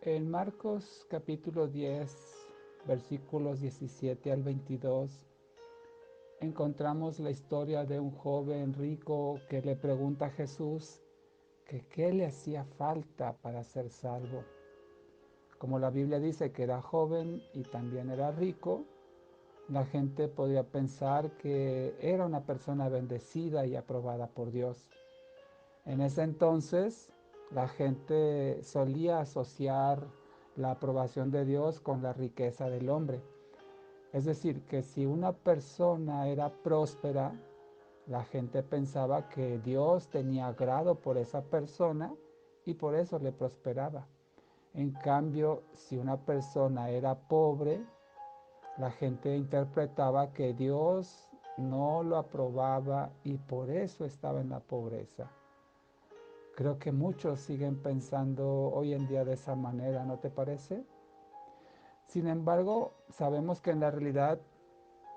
En Marcos capítulo 10, versículos 17 al 22, encontramos la historia de un joven rico que le pregunta a Jesús que qué le hacía falta para ser salvo. Como la Biblia dice que era joven y también era rico, la gente podía pensar que era una persona bendecida y aprobada por Dios. En ese entonces, la gente solía asociar la aprobación de Dios con la riqueza del hombre. Es decir, que si una persona era próspera, la gente pensaba que Dios tenía agrado por esa persona y por eso le prosperaba. En cambio, si una persona era pobre, la gente interpretaba que Dios no lo aprobaba y por eso estaba en la pobreza. Creo que muchos siguen pensando hoy en día de esa manera, ¿no te parece? Sin embargo, sabemos que en la realidad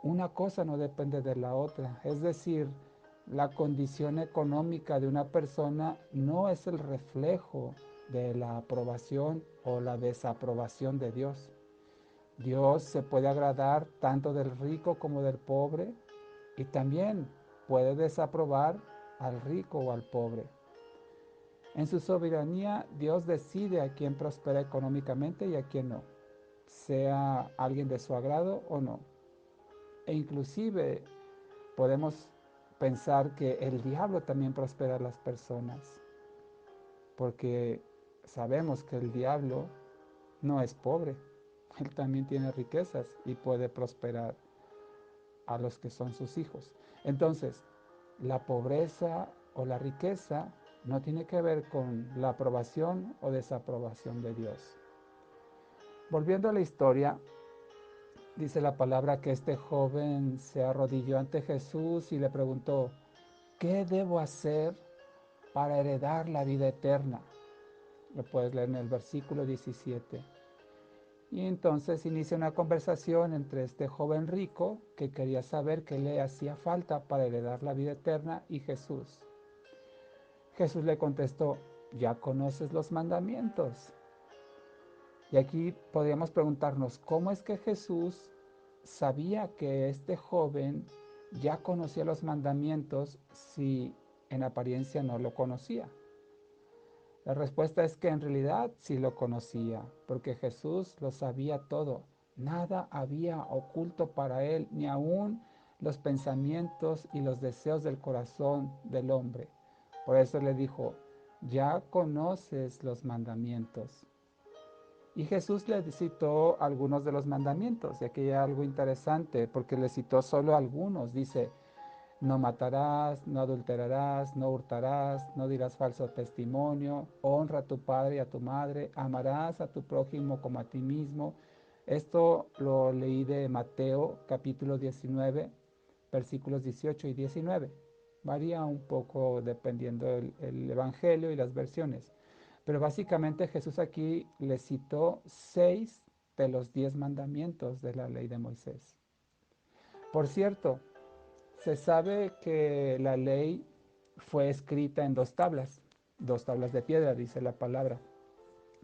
una cosa no depende de la otra. Es decir, la condición económica de una persona no es el reflejo de la aprobación o la desaprobación de Dios. Dios se puede agradar tanto del rico como del pobre y también puede desaprobar al rico o al pobre. En su soberanía, Dios decide a quién prospera económicamente y a quién no, sea alguien de su agrado o no. E inclusive podemos pensar que el diablo también prospera a las personas, porque sabemos que el diablo no es pobre, él también tiene riquezas y puede prosperar a los que son sus hijos. Entonces, la pobreza o la riqueza no tiene que ver con la aprobación o desaprobación de Dios. Volviendo a la historia, dice la palabra que este joven se arrodilló ante Jesús y le preguntó, ¿qué debo hacer para heredar la vida eterna? Lo puedes leer en el versículo 17. Y entonces inicia una conversación entre este joven rico que quería saber qué le hacía falta para heredar la vida eterna y Jesús. Jesús le contestó, ya conoces los mandamientos. Y aquí podríamos preguntarnos, ¿cómo es que Jesús sabía que este joven ya conocía los mandamientos si en apariencia no lo conocía? La respuesta es que en realidad sí lo conocía, porque Jesús lo sabía todo. Nada había oculto para él, ni aún los pensamientos y los deseos del corazón del hombre. Por eso le dijo, ya conoces los mandamientos. Y Jesús le citó algunos de los mandamientos, y aquí hay algo interesante, porque le citó solo algunos. Dice, no matarás, no adulterarás, no hurtarás, no dirás falso testimonio, honra a tu padre y a tu madre, amarás a tu prójimo como a ti mismo. Esto lo leí de Mateo capítulo 19, versículos 18 y 19. Varía un poco dependiendo el evangelio y las versiones. Pero básicamente Jesús aquí le citó 6 de los 10 mandamientos de la ley de Moisés. Por cierto, se sabe que la ley fue escrita en dos tablas de piedra, dice la palabra.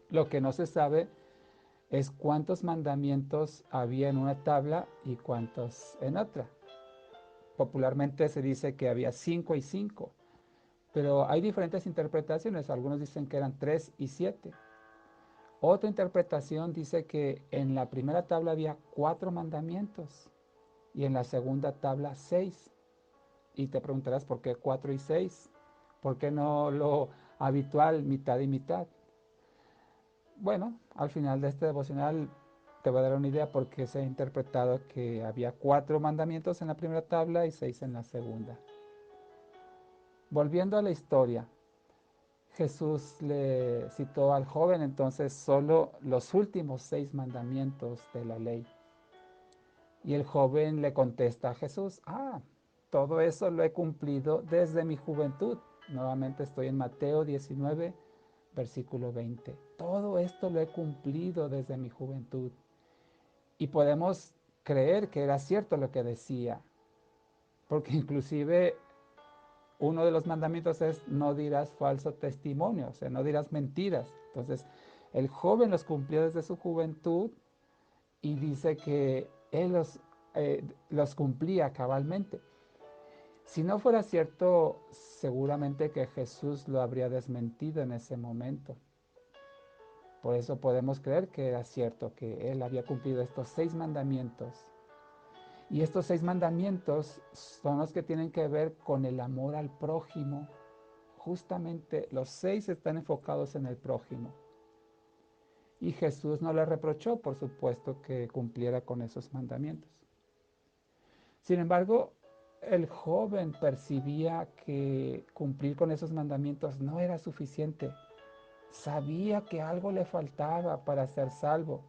Lo que no se sabe es cuántos mandamientos había en una tabla y cuántos en otra. Popularmente se dice que había 5 y 5, pero hay diferentes interpretaciones. Algunos dicen que eran 3 y 7. Otra interpretación dice que en la primera tabla había 4 mandamientos y en la segunda tabla 6. Y te preguntarás por qué 4 y 6. ¿Por qué no lo habitual, mitad y mitad? Bueno, al final de este devocional te voy a dar una idea porque se ha interpretado que había 4 mandamientos en la primera tabla y 6 en la segunda. Volviendo a la historia, Jesús le citó al joven entonces solo los últimos 6 mandamientos de la ley. Y el joven le contesta a Jesús, todo eso lo he cumplido desde mi juventud. Nuevamente estoy en Mateo 19, versículo 20. Todo esto lo he cumplido desde mi juventud. Y podemos creer que era cierto lo que decía, porque inclusive uno de los mandamientos es no dirás falso testimonio, o sea, no dirás mentiras. Entonces, El joven los cumplió desde su juventud y dice que él los cumplía cabalmente. Si no fuera cierto, seguramente que Jesús lo habría desmentido en ese momento. Por eso podemos creer que era cierto, que él había cumplido estos 6 mandamientos. Y estos 6 mandamientos son los que tienen que ver con el amor al prójimo. Justamente los 6 están enfocados en el prójimo. Y Jesús no le reprochó, por supuesto, que cumpliera con esos mandamientos. Sin embargo, el joven percibía que cumplir con esos mandamientos no era suficiente. Sabía que algo le faltaba para ser salvo,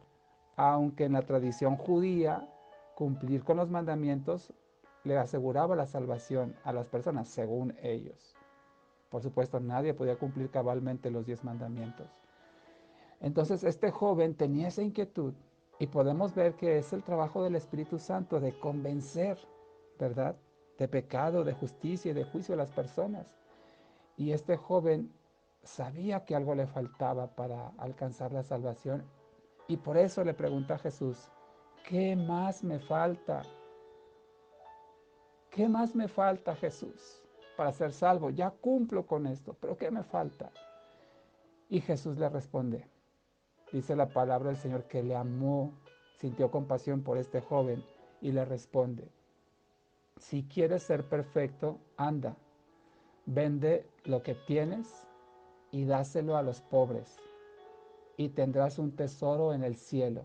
aunque en la tradición judía cumplir con los mandamientos le aseguraba la salvación a las personas, según ellos. Por supuesto, nadie podía cumplir cabalmente los 10 mandamientos. Entonces este joven tenía esa inquietud y podemos ver que es el trabajo del Espíritu Santo de convencer, ¿verdad?, de pecado, de justicia y de juicio a las personas. Y este joven sabía que algo le faltaba para alcanzar la salvación y por eso le pregunta a Jesús, ¿qué más me falta? ¿Qué más me falta, Jesús, para ser salvo? Ya cumplo con esto, pero ¿qué me falta? Y Jesús le responde, dice la palabra del Señor que le amó, sintió compasión por este joven y le responde, si quieres ser perfecto, anda, vende lo que tienes y dáselo a los pobres y tendrás un tesoro en el cielo.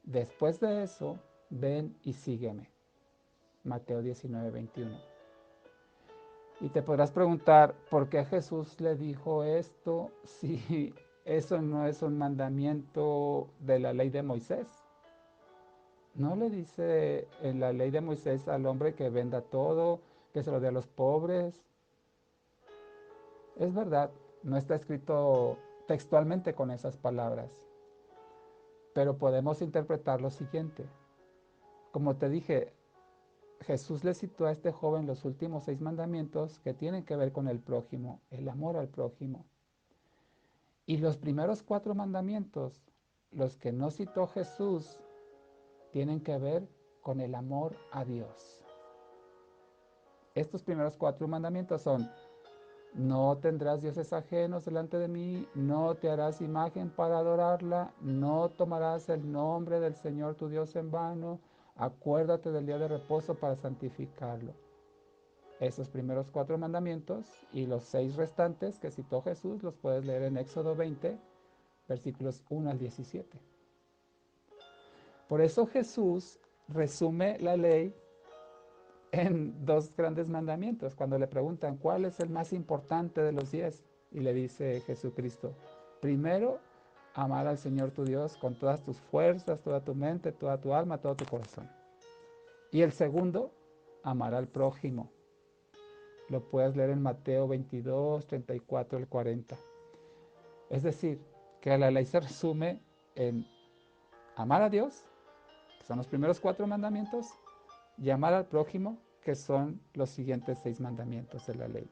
Después de eso, ven y sígueme. Mateo 19:21. Y te podrás preguntar, ¿por qué Jesús le dijo esto si eso no es un mandamiento de la ley de Moisés? ¿No le dice en la ley de Moisés al hombre que venda todo, que se lo dé a los pobres? Es verdad, no está escrito textualmente con esas palabras, pero podemos interpretar lo siguiente. Como te dije, Jesús le citó a este joven los últimos 6 mandamientos que tienen que ver con el prójimo, el amor al prójimo. Y los primeros 4 mandamientos, los que no citó Jesús, tienen que ver con el amor a Dios. Estos primeros 4 mandamientos son, no tendrás dioses ajenos delante de mí, no te harás imagen para adorarla, no tomarás el nombre del Señor tu Dios en vano, acuérdate del día de reposo para santificarlo. Esos primeros 4 mandamientos y los 6 restantes que citó Jesús los puedes leer en Éxodo 20, versículos 1 al 17. Por eso Jesús resume la ley en 2 grandes mandamientos. Cuando le preguntan cuál es el más importante de los 10, y le dice Jesucristo, primero, amar al Señor tu Dios con todas tus fuerzas, toda tu mente, toda tu alma, todo tu corazón. Y el segundo, amar al prójimo. Lo puedes leer en Mateo 22, 34 al 40. Es decir, que la ley se resume en amar a Dios, que son los primeros 4 mandamientos, y amar al prójimo, que son los siguientes 6 mandamientos de la ley.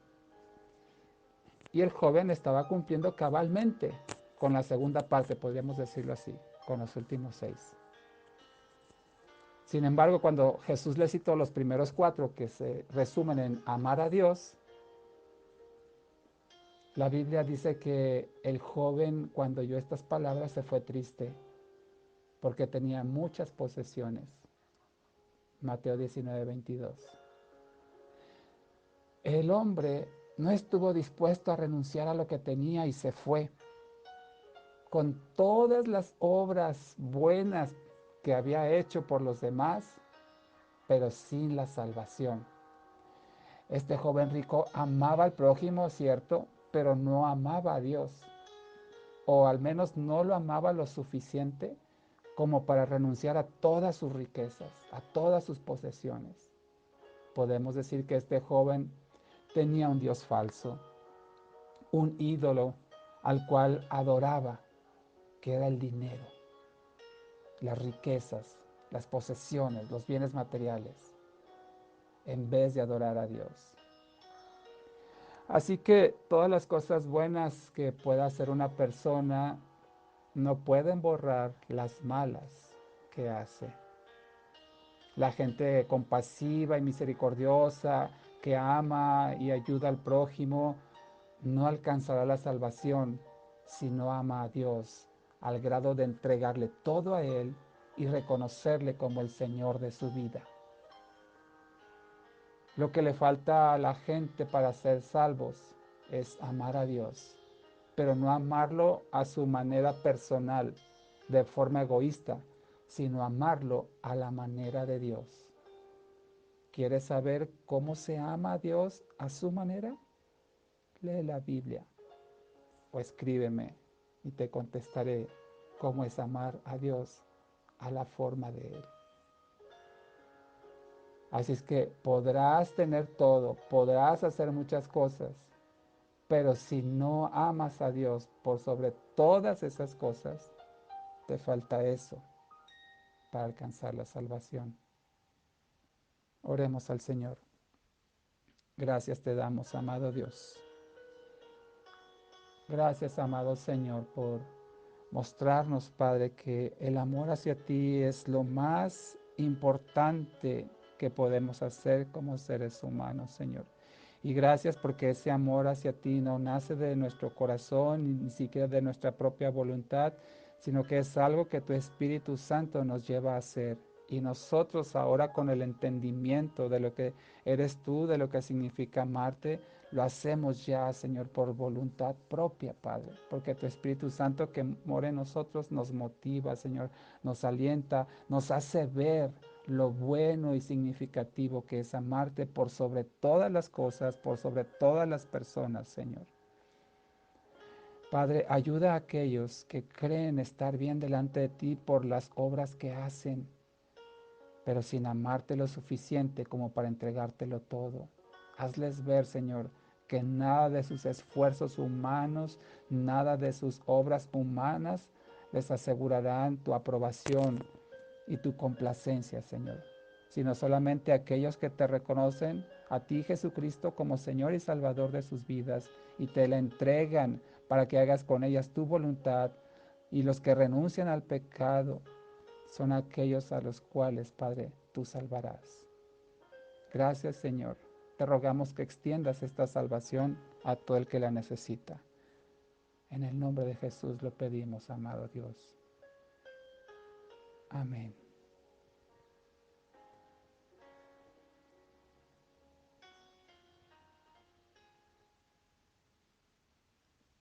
Y el joven estaba cumpliendo cabalmente con la segunda parte, podríamos decirlo así, con los últimos 6. Sin embargo, cuando Jesús le citó los primeros 4 que se resumen en amar a Dios, la Biblia dice que el joven, cuando oyó estas palabras, se fue triste porque tenía muchas posesiones. Mateo 19:22. El hombre no estuvo dispuesto a renunciar a lo que tenía y se fue. Con todas las obras buenas que había hecho por los demás, pero sin la salvación. Este joven rico amaba al prójimo, cierto, pero no amaba a Dios. O al menos no lo amaba lo suficiente como para renunciar a todas sus riquezas, a todas sus posesiones. Podemos decir que este joven tenía un Dios falso, un ídolo al cual adoraba, que era el dinero, las riquezas, las posesiones, los bienes materiales, en vez de adorar a Dios. Así que todas las cosas buenas que pueda hacer una persona no pueden borrar las malas que hace. La gente compasiva y misericordiosa, que ama y ayuda al prójimo, no alcanzará la salvación si no ama a Dios al grado de entregarle todo a Él y reconocerle como el Señor de su vida. Lo que le falta a la gente para ser salvos es amar a Dios, pero no amarlo a su manera personal, de forma egoísta, sino amarlo a la manera de Dios. ¿Quieres saber cómo se ama a Dios a su manera? Lee la Biblia o escríbeme y te contestaré cómo es amar a Dios a la forma de Él. Así es que podrás tener todo, podrás hacer muchas cosas, pero si no amas a Dios por sobre todas esas cosas, te falta eso para alcanzar la salvación. Oremos al Señor. Gracias te damos, amado Dios. Gracias, amado Señor, por mostrarnos, Padre, que el amor hacia ti es lo más importante que podemos hacer como seres humanos, Señor. Y gracias porque ese amor hacia ti no nace de nuestro corazón, ni siquiera de nuestra propia voluntad, sino que es algo que tu Espíritu Santo nos lleva a hacer. Y nosotros ahora con el entendimiento de lo que eres tú, de lo que significa amarte, lo hacemos ya, Señor, por voluntad propia, Padre, porque tu Espíritu Santo que mora en nosotros nos motiva, Señor, nos alienta, nos hace ver lo bueno y significativo que es amarte por sobre todas las cosas, por sobre todas las personas, Señor. Padre, ayuda a aquellos que creen estar bien delante de ti por las obras que hacen, pero sin amarte lo suficiente como para entregártelo todo. Hazles ver, Señor, que nada de sus esfuerzos humanos, nada de sus obras humanas les asegurarán tu aprobación y tu complacencia, Señor, sino solamente aquellos que te reconocen a ti, Jesucristo, como Señor y Salvador de sus vidas y te la entregan para que hagas con ellas tu voluntad, y los que renuncian al pecado son aquellos a los cuales, Padre, tú salvarás. Gracias, Señor. Te rogamos que extiendas esta salvación a todo el que la necesita. En el nombre de Jesús lo pedimos, amado Dios. Amén.